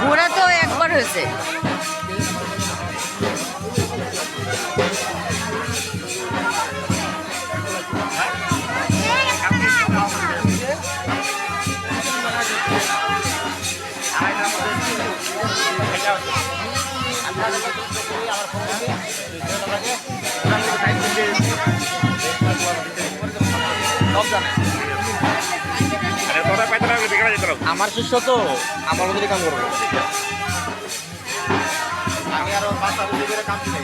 ঘোরা তো একবার হয়েছে। আমার শিষ্য তো আমার মধ্যে কাম করবো আমি আরো 5 করে কাম চাই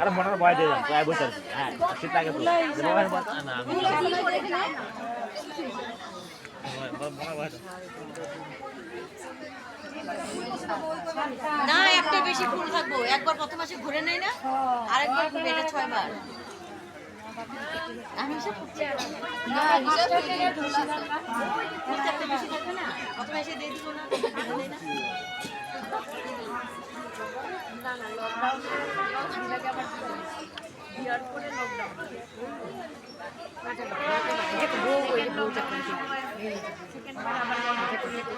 আরে মনের ভয় দিয়ে যান প্রায় বসে আছে হ্যাঁ শীত লাগে তো মনের ভয় না আমি মনের ভয় না একটা বেশি ফুল থাকবো একবার প্রথম মাসে ঘুরে নেই না আরেকবার ঘুরে এটা 6 বার আমি সব না হিসাব করে একটা বেশি থাকে না প্রথম মাসে দিয়ে দিব না না না লকডাউন লাগে আবার বিয়ার করে লকডাউন এটা বউ ওই বউটা কিন্তু সেকেন্ড বার আবার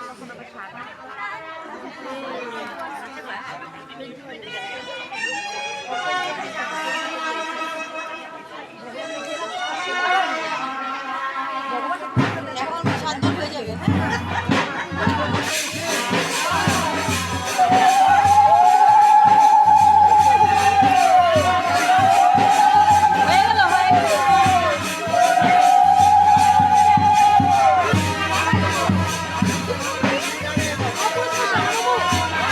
তখন আবার খাওয়া